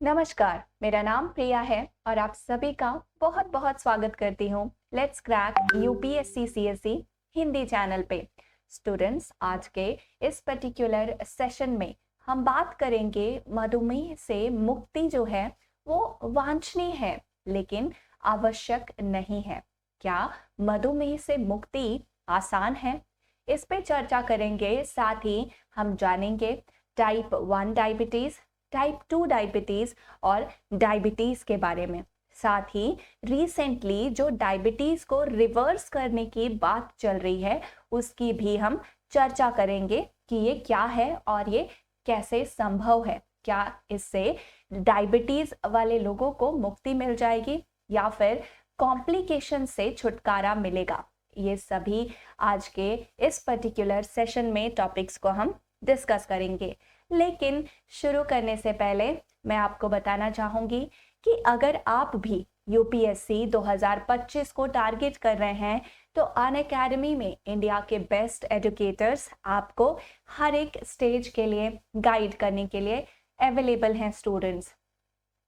नमस्कार, मेरा नाम प्रिया है और आप सभी का बहुत बहुत स्वागत करती हूँ let's crack UPSC CSE Hindi channel पे। स्टूडेंट्स, आज के इस पर्टिकुलर सेशन में हम बात करेंगे मधुमेह से मुक्ति जो है वो वांछनीय है लेकिन आवश्यक नहीं है। क्या मधुमेह से मुक्ति आसान है? इस पे चर्चा करेंगे। साथ ही हम जानेंगे टाइप 1 डायबिटीज, टाइप 2 डायबिटीज और डायबिटीज के बारे में। साथ ही रिसेंटली जो डायबिटीज को रिवर्स करने की बात चल रही है उसकी भी हम चर्चा करेंगे कि ये क्या है और ये कैसे संभव है। क्या इससे डायबिटीज वाले लोगों को मुक्ति मिल जाएगी या फिर कॉम्प्लिकेशन से छुटकारा मिलेगा? ये सभी आज के इस पर्टिकुलर सेशन में टॉपिक्स को हम डिस्कस करेंगे। लेकिन शुरू करने से पहले मैं आपको बताना चाहूंगी कि अगर आप भी यूपीएससी 2025 को टारगेट कर रहे हैं तो अनअकैडमी में इंडिया के बेस्ट एजुकेटर्स आपको हर एक स्टेज के लिए गाइड करने के लिए अवेलेबल हैं। स्टूडेंट्स,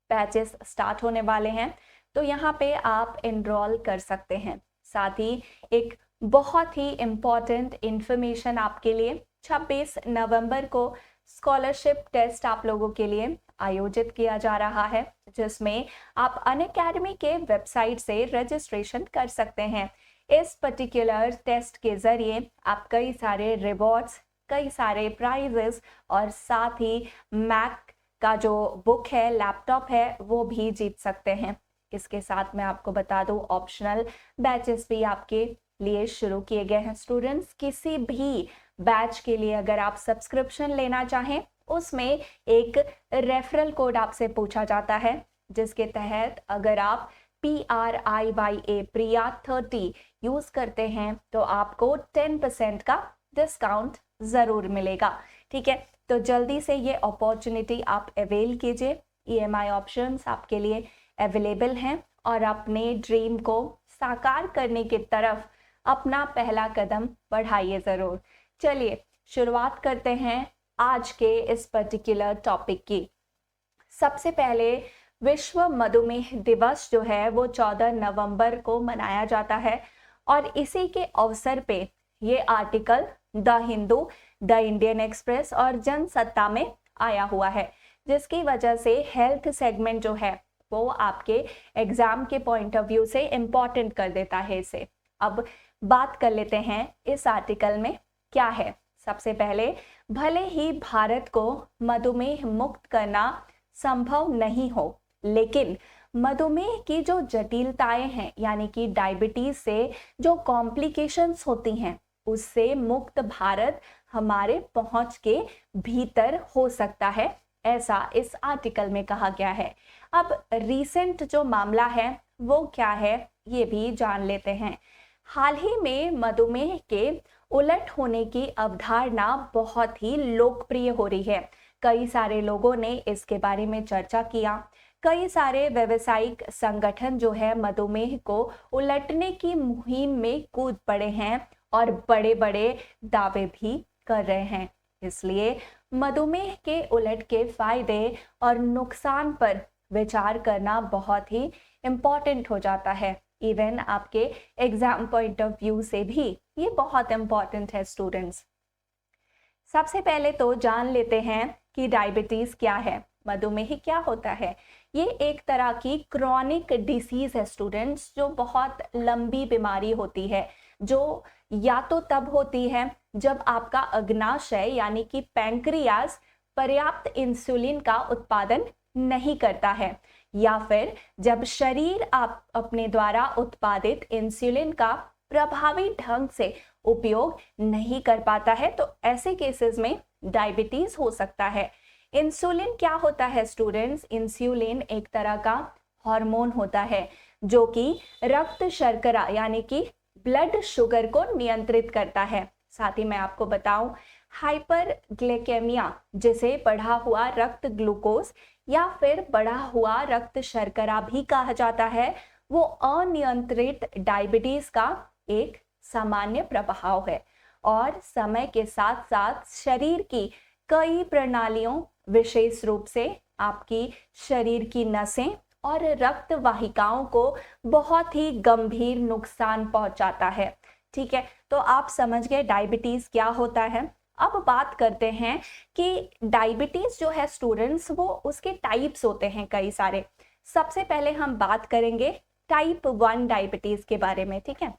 बैचेस स्टार्ट होने वाले हैं तो यहाँ पे आप एनरोल कर सकते हैं। साथ ही एक बहुत ही इम्पॉर्टेंट इंफॉर्मेशन आपके लिए, 26 नवंबर को स्कॉलरशिप टेस्ट आप लोगों के लिए आयोजित किया जा रहा है जिसमें आप अनअकैडमी के वेबसाइट से रजिस्ट्रेशन कर सकते हैं। इस पर्टिकुलर टेस्ट के जरिए आप कई सारे रिवॉर्ड्स, कई सारे प्राइजेस और साथ ही मैक का जो बुक है, लैपटॉप है, वो भी जीत सकते हैं। इसके साथ मैं आपको बता दूं ऑप्शनल बैचेस भी आपके लिए शुरू किए गए हैं। स्टूडेंट्स, किसी भी बैच के लिए अगर आप सब्सक्रिप्शन लेना चाहें उसमें एक रेफरल कोड आपसे पूछा जाता है जिसके तहत अगर आप PRIYA प्रिया 30 यूज करते हैं तो आपको 10% का डिस्काउंट जरूर मिलेगा। ठीक है, तो जल्दी से ये अपॉर्चुनिटी आप अवेल कीजिए। EMI ऑप्शंस आपके लिए अवेलेबल हैं और अपने ड्रीम को साकार करने की तरफ अपना पहला कदम बढ़ाइए जरूर। चलिए शुरुआत करते हैं आज के इस पर्टिकुलर टॉपिक की। सबसे पहले विश्व मधुमेह दिवस जो है वो 14 नवंबर को मनाया जाता है और इसी के अवसर पे ये article the Hindu, the Indian express और जनसत्ता में आया हुआ है जिसकी वजह से हेल्थ सेगमेंट जो है वो आपके एग्जाम के पॉइंट ऑफ व्यू से इम्पॉर्टेंट कर देता है इसे। अब बात कर लेते हैं इस आर्टिकल में क्या है। सबसे पहले, भले ही भारत को मधुमेह मुक्त करना संभव नहीं हो लेकिन मधुमेह की जो जटिलताएं हैं यानी कि डायबिटीज से जो कॉम्प्लिकेशंस होती हैं उससे मुक्त भारत हमारे पहुंच के भीतर हो सकता है, ऐसा इस आर्टिकल में कहा गया है। अब रीसेंट जो मामला है वो क्या है ये भी जान लेते हैं। हाल ही में मधुमेह के उलट होने की अवधारणा बहुत ही लोकप्रिय हो रही है। कई सारे लोगों ने इसके बारे में चर्चा किया। कई सारे व्यावसायिक संगठन जो है मधुमेह को उलटने की मुहिम में कूद पड़े हैं और बड़े बड़े दावे भी कर रहे हैं। इसलिए मधुमेह के उलट के फायदे और नुकसान पर विचार करना बहुत ही इम्पोर्टेंट हो जाता है। इवन आपके एग्जाम पॉइंट ऑफ व्यू से भी ये बहुत इंपॉर्टेंट है। स्टूडेंट्स, सबसे पहले तो जान लेते हैं कि डायबिटीज क्या है, मधुमेह क्या होता है। ये एक तरह की क्रॉनिक डिसीज है स्टूडेंट्स, जो बहुत लंबी बीमारी होती है, जो या तो तब होती है जब आपका अग्नाशय यानी कि पैंक्रियास पर्याप्त इंसुलिन का उत्पादन नहीं करता है या फिर जब शरीर आप अपने द्वारा उत्पादित इंसुलिन का प्रभावी ढंग से उपयोग नहीं कर पाता है, तो ऐसे केसेस में डायबिटीज हो सकता है। इंसुलिन क्या होता है स्टूडेंट्स? इंसुलिन एक तरह का हार्मोन होता है जो कि रक्त शर्करा यानी कि ब्लड शुगर को नियंत्रित करता है। साथ ही मैं आपको बताऊं, हाइपरग्लाइकेमिया जिसे बढ़ा हुआ रक्त ग्लूकोज या फिर बढ़ा हुआ रक्त शर्करा भी कहा जाता है, वो अनियंत्रित डायबिटीज का एक सामान्य प्रभाव है और समय के साथ साथ शरीर की कई प्रणालियों, विशेष रूप से आपकी शरीर की नसें और रक्त वाहिकाओं को बहुत ही गंभीर नुकसान पहुंचाता है। ठीक है, तो आप समझ गए डायबिटीज क्या होता है। अब बात करते हैं कि डायबिटीज जो है स्टूडेंट्स, वो उसके टाइप्स होते हैं कई सारे। सबसे पहले हम बात करेंगे टाइप 1 डायबिटीज के बारे में। ठीक है,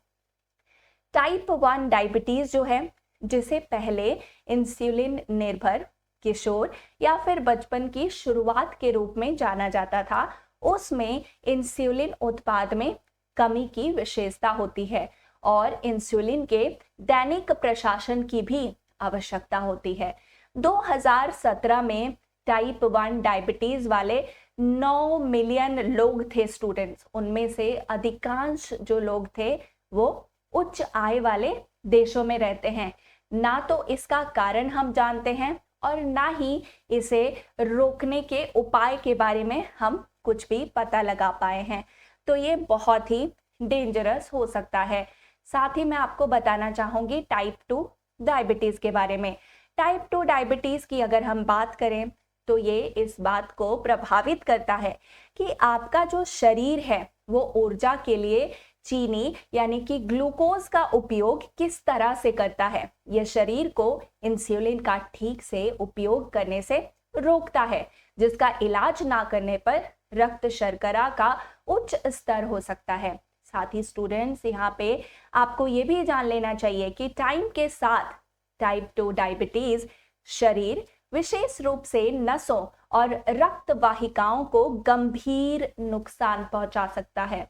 टाइप 1 डायबिटीज जो है, जिसे पहले इंसुलिन निर्भर किशोर या फिर बचपन की शुरुआत के रूप में जाना जाता था, उसमें इंसुलिन उत्पाद में कमी की विशेषता होती है और इंसुलिन के दैनिक प्रशासन की भी आवश्यकता होती है। 2017 में टाइप 1 डायबिटीज वाले 9 मिलियन लोग थे स्टूडेंट्स। उनमें से अधिकांश जो लोग थे वो उच्च आय वाले देशों में रहते हैं। ना तो इसका कारण हम जानते हैं और ना ही इसे रोकने के उपाय के बारे में हम कुछ भी पता लगा पाए हैं। तो ये बहुत ही डेंजरस हो सकता है। साथ ही मैं आपको बताना चाहूंगी टाइप 2 डायबिटीज के बारे में। टाइप 2 डायबिटीज की अगर हम बात करें तो ये इस बात को प्रभावित करता है कि आपका जो शरीर है वो ऊर्जा के लिए चीनी यानी कि ग्लूकोज का उपयोग किस तरह से करता है। यह शरीर को इंसुलिन का ठीक से उपयोग करने से रोकता है, जिसका इलाज ना करने पर रक्त शर्करा का उच्च स्तर हो सकता है। साथ ही स्टूडेंट्स, यहाँ पे आपको ये भी जान लेना चाहिए कि टाइम के साथ टाइप 2 डायबिटीज शरीर, विशेष रूप से नसों और रक्त वाहिकाओं को गंभीर नुकसान पहुंचा सकता है।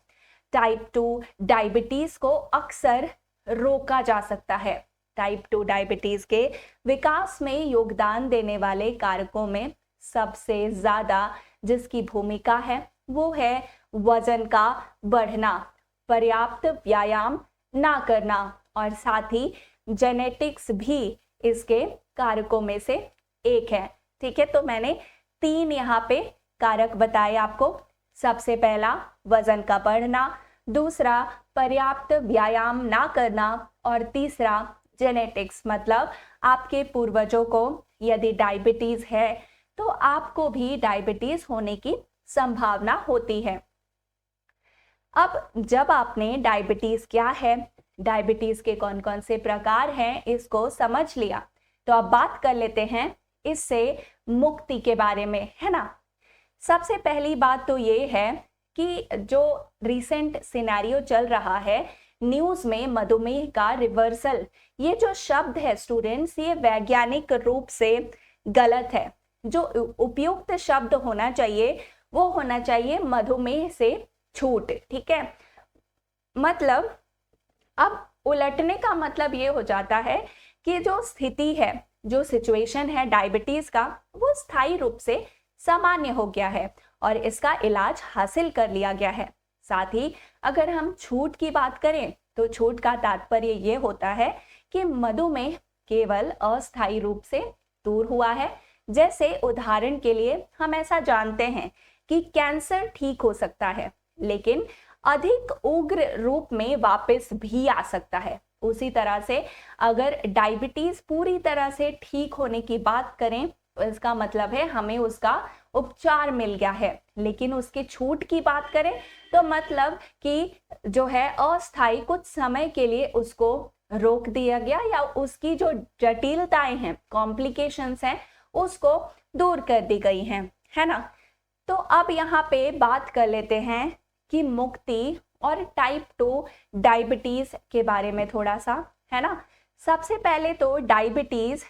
टाइप 2 डायबिटीज को अक्सर रोका जा सकता है। टाइप 2 डायबिटीज के विकास में योगदान देने वाले कारकों में सबसे ज्यादा जिसकी भूमिका है वो है वजन का बढ़ना, पर्याप्त व्यायाम ना करना और साथ ही जेनेटिक्स भी इसके कारकों में से एक है। ठीक है, तो मैंने 3 यहाँ पे कारक बताए आपको। सबसे पहला वजन का बढ़ना, दूसरा पर्याप्त व्यायाम ना करना और तीसरा जेनेटिक्स, मतलब आपके पूर्वजों को यदि डायबिटीज है तो आपको भी डायबिटीज होने की संभावना होती है। अब जब आपने डायबिटीज क्या है, डायबिटीज के कौन कौन से प्रकार हैं, इसको समझ लिया, तो अब बात कर लेते हैं इससे मुक्ति के बारे में, है ना। सबसे पहली बात तो ये है कि जो रिसेंट सिनेरियो चल रहा है न्यूज में, मधुमेह का रिवर्सल, ये जो शब्द है स्टूडेंट्स, ये वैज्ञानिक रूप से गलत है। जो उपयुक्त शब्द होना चाहिए वो होना चाहिए मधुमेह से छूट। ठीक है, मतलब अब उलटने का मतलब ये हो जाता है कि जो स्थिति है, जो सिचुएशन है डायबिटीज का, वो स्थायी रूप से सामान्य हो गया है और इसका इलाज हासिल कर लिया गया है। साथ ही अगर हम छूट की बात करें तो छूट का तात्पर्य ये होता है कि मधुमेह केवल अस्थायी रूप से दूर हुआ है। जैसे उदाहरण के लिए हम ऐसा जानते हैं कि कैंसर ठीक हो सकता है लेकिन अधिक उग्र रूप में वापस भी आ सकता है। उसी तरह से अगर डायबिटीज पूरी तरह से ठीक होने की बात करें तो इसका मतलब है हमें उसका उपचार मिल गया है, लेकिन उसकी छूट की बात करें तो मतलब कि जो है अस्थायी कुछ समय के लिए उसको रोक दिया गया या उसकी जो जटिलताएं हैं, कॉम्प्लिकेशंस हैं, उसको दूर कर दी गई हैं, है ना। तो अब यहाँ पे बात कर लेते हैं कि मुक्ति और टाइप 2 डायबिटीज के बारे में थोड़ा सा, है ना। सबसे पहले तो डायबिटीज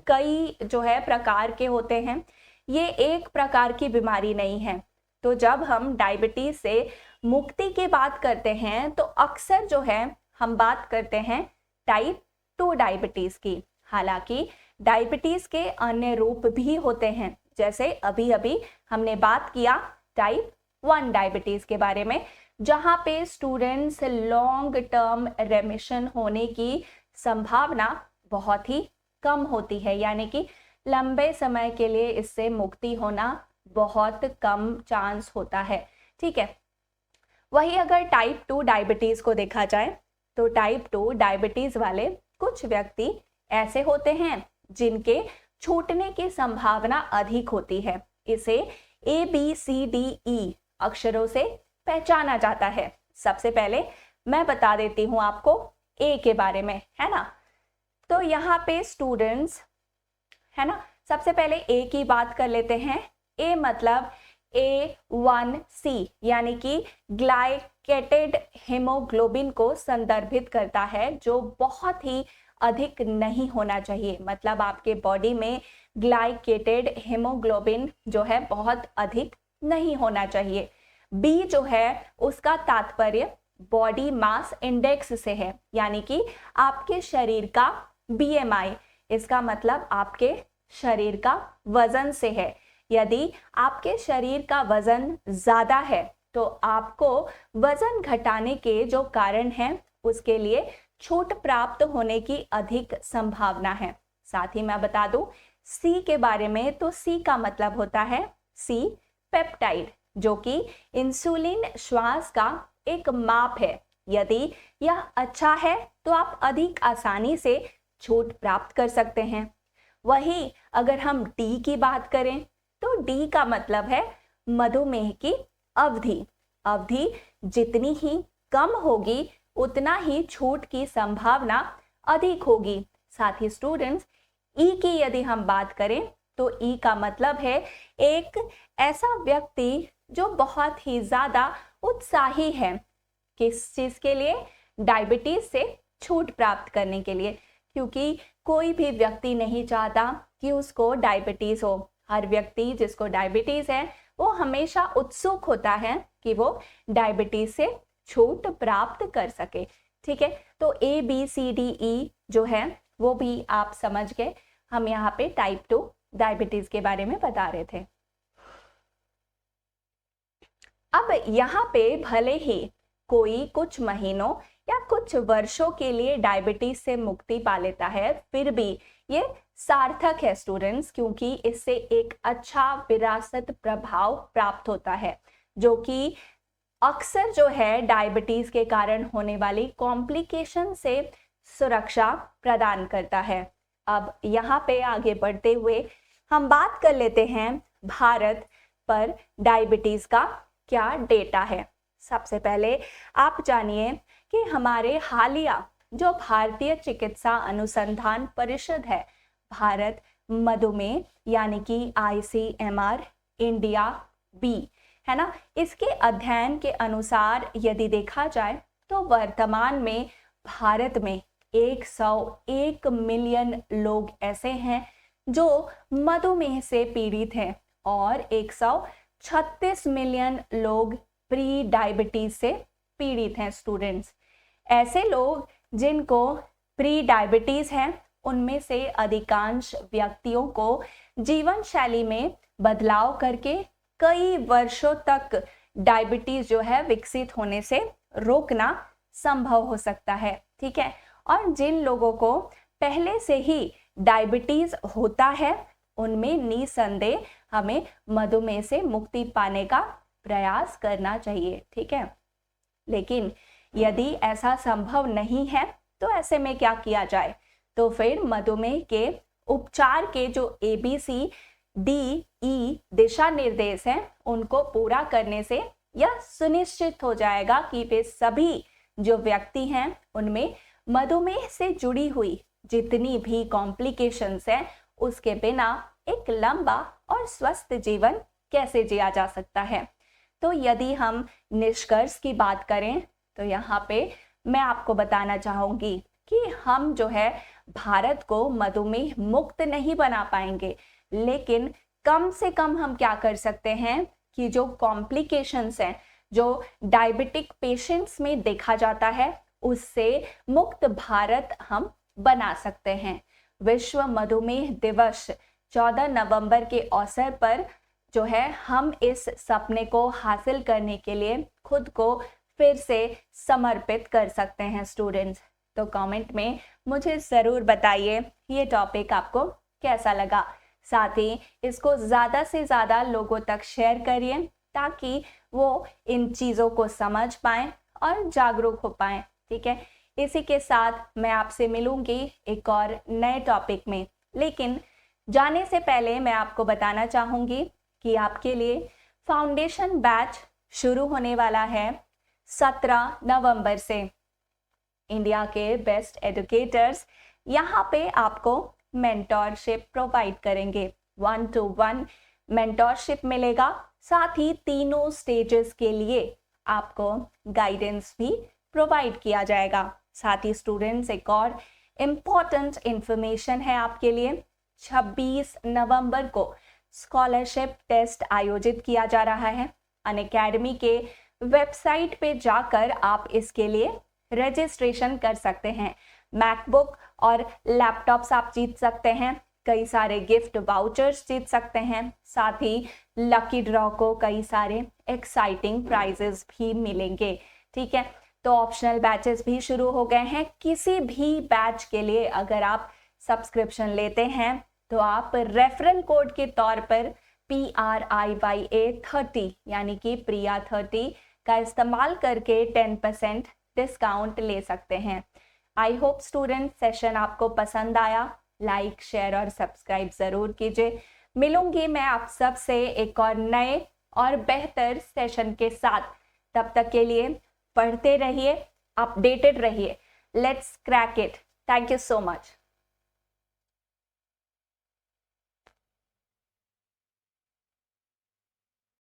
कई जो है प्रकार के होते हैं, ये एक प्रकार की बीमारी नहीं है। तो जब हम डायबिटीज से मुक्ति की बात करते हैं तो अक्सर जो है हम बात करते हैं टाइप 2 डायबिटीज की। हालांकि डायबिटीज के अन्य रूप भी होते हैं, जैसे अभी अभी हमने बात किया टाइप 1 डायबिटीज के बारे में, जहां पे स्टूडेंट्स लॉन्ग टर्म रेमिशन होने की संभावना बहुत ही कम होती है, यानी कि लंबे समय के लिए इससे मुक्ति होना बहुत कम चांस होता है। ठीक है, वही अगर टाइप 2 डायबिटीज को देखा जाए तो टाइप 2 डायबिटीज वाले कुछ व्यक्ति ऐसे होते हैं जिनके छूटने की संभावना अधिक होती है। इसे ABCDE अक्षरों से पहचाना जाता है। सबसे पहले मैं बता देती हूँ आपको ए के बारे में, है ना। तो यहाँ पे स्टूडेंट्स, है ना, सबसे पहले ए की बात कर लेते हैं। ए मतलब A1C यानी कि ग्लाइकेटेड हेमोग्लोबिन को संदर्भित करता है, जो बहुत ही अधिक नहीं होना चाहिए। मतलब आपके बॉडी में ग्लाइकेटेड हेमोग्लोबिन जो है बहुत अधिक नहीं होना चाहिए। बी जो है उसका तात्पर्य बॉडी मास इंडेक्स से है, यानी कि आपके शरीर का BMI, इसका मतलब आपके शरीर का वजन से है। यदि आपके शरीर का वजन ज्यादा है तो आपको वजन घटाने के जो कारण हैं उसके लिए छूट प्राप्त होने की अधिक संभावना है। साथ ही मैं बता दूं सी के बारे में, तो सी का मतलब होता है सी पेप्टाइड, जो कि इंसुलिन श्वास का एक माप है। यदि यह अच्छा है तो आप अधिक आसानी से छूट प्राप्त कर सकते हैं। वही अगर हम डी की बात करें तो डी का मतलब है मधुमेह की अवधि। अवधि जितनी ही कम होगी उतना ही छूट की संभावना अधिक होगी। साथ ही स्टूडेंट्स ई की यदि हम बात करें तो ई का मतलब है एक ऐसा व्यक्ति जो बहुत ही ज्यादा उत्साही है। किस चीज के लिए? डायबिटीज से छूट प्राप्त करने के लिए, क्योंकि कोई भी व्यक्ति नहीं चाहता कि उसको डायबिटीज हो। हर व्यक्ति जिसको डायबिटीज है वो हमेशा उत्सुक होता है कि वो डायबिटीज से छूट प्राप्त कर सके। ठीक है, तो ABCDE जो है वो भी आप समझ गए। हम यहाँ पे टाइप 2 डायबिटीज के बारे में बता रहे थे। अब यहाँ पे भले ही कोई कुछ महीनों या कुछ वर्षों के लिए डायबिटीज से मुक्ति पा लेता है, फिर भी ये सार्थक है स्टूडेंट्स, क्योंकि इससे एक अच्छा विरासत प्रभाव प्राप्त होता है, जो कि अक्सर जो है डायबिटीज के कारण होने वाली कॉम्प्लिकेशन से सुरक्षा प्रदान करता है। अब यहाँ पे आगे बढ़ते हुए हम बात कर लेते हैं भारत पर डायबिटीज का क्या डेटा है। सबसे पहले आप जानिए कि हमारे हालिया जो भारतीय चिकित्सा अनुसंधान परिषद है, भारत मधुमेह यानी कि ICMR इंडिया बी, है ना, इसके अध्ययन के अनुसार यदि देखा जाए तो वर्तमान में भारत में 101 मिलियन लोग ऐसे हैं जो मधुमेह से पीड़ित हैं और 136 मिलियन लोग प्री डायबिटीज से पीड़ित हैं। स्टूडेंट्स, ऐसे लोग जिनको प्री डायबिटीज है उनमें से अधिकांश व्यक्तियों को जीवन शैली में बदलाव करके कई वर्षों तक डायबिटीज जो है विकसित होने से रोकना संभव हो सकता है। ठीक है, और जिन लोगों को पहले से ही डायबिटीज होता है उनमें निसंदेह हमें मधुमेह से मुक्ति पाने का प्रयास करना चाहिए। ठीक है, लेकिन यदि ऐसा संभव नहीं है तो ऐसे में क्या किया जाए? तो फिर मधुमेह के उपचार के जो ABCDE दिशा निर्देश हैं उनको पूरा करने से यह सुनिश्चित हो जाएगा कि वे सभी जो व्यक्ति हैं उनमें मधुमेह से जुड़ी हुई जितनी भी कॉम्प्लिकेशंस हैं उसके बिना एक लंबा और स्वस्थ जीवन कैसे जिया जा सकता है। तो यदि हम निष्कर्ष की बात करें तो यहाँ पे मैं आपको बताना चाहूंगी कि हम जो है भारत को मधुमेह मुक्त नहीं बना पाएंगे, लेकिन कम से कम हम क्या कर सकते हैं कि जो कॉम्प्लिकेशंस हैं जो डायबिटिक पेशेंट्स में देखा जाता है उससे मुक्त भारत हम बना सकते हैं। विश्व मधुमेह दिवस 14 नवंबर के अवसर पर जो है हम इस सपने को हासिल करने के लिए खुद को फिर से समर्पित कर सकते हैं। स्टूडेंट्स, तो कमेंट में मुझे ज़रूर बताइए ये टॉपिक आपको कैसा लगा। साथ ही इसको ज़्यादा से ज़्यादा लोगों तक शेयर करिए ताकि वो इन चीज़ों को समझ पाएं और जागरूक हो पाएं। ठीक है, इसी के साथ मैं आपसे मिलूंगी एक और नए टॉपिक में, लेकिन जाने से पहले मैं आपको बताना चाहूंगी कि आपके लिए फाउंडेशन बैच शुरू होने वाला है 17 नवंबर से। इंडिया के बेस्ट एजुकेटर्स यहाँ पे आपको मेंटोरशिप प्रोवाइड करेंगे, 1-to-1 मेंटोरशिप मिलेगा। साथ ही तीनों स्टेजेस के लिए आपको गाइडेंस भी प्रोवाइड किया जाएगा। साथ ही स्टूडेंट्स, एक और इम्पॉर्टेंट इंफॉर्मेशन है आपके लिए, 26 नवंबर को स्कॉलरशिप टेस्ट आयोजित किया जा रहा है। अनअकैडमी के वेबसाइट पे जाकर आप इसके लिए रजिस्ट्रेशन कर सकते हैं। मैकबुक और लैपटॉप्स आप जीत सकते हैं, कई सारे गिफ्ट वाउचर्स जीत सकते हैं। साथ ही लकी ड्रॉ को कई सारे एक्साइटिंग प्राइजेस भी मिलेंगे। ठीक है, तो ऑप्शनल बैचेस भी शुरू हो गए हैं। किसी भी बैच के लिए अगर आप सब्सक्रिप्शन लेते हैं तो आप रेफरल कोड के तौर पर PRIYA30 यानी कि प्रिया 30 का इस्तेमाल करके 10% डिस्काउंट ले सकते हैं। आई होप स्टूडेंट सेशन आपको पसंद आया। लाइक, शेयर और सब्सक्राइब जरूर कीजिए। मिलूंगी मैं आप सब से एक और नए और बेहतर सेशन के साथ। तब तक के लिए पढ़ते रहिए, अपडेटेड रहिए। Let's crack it. Thank you so much.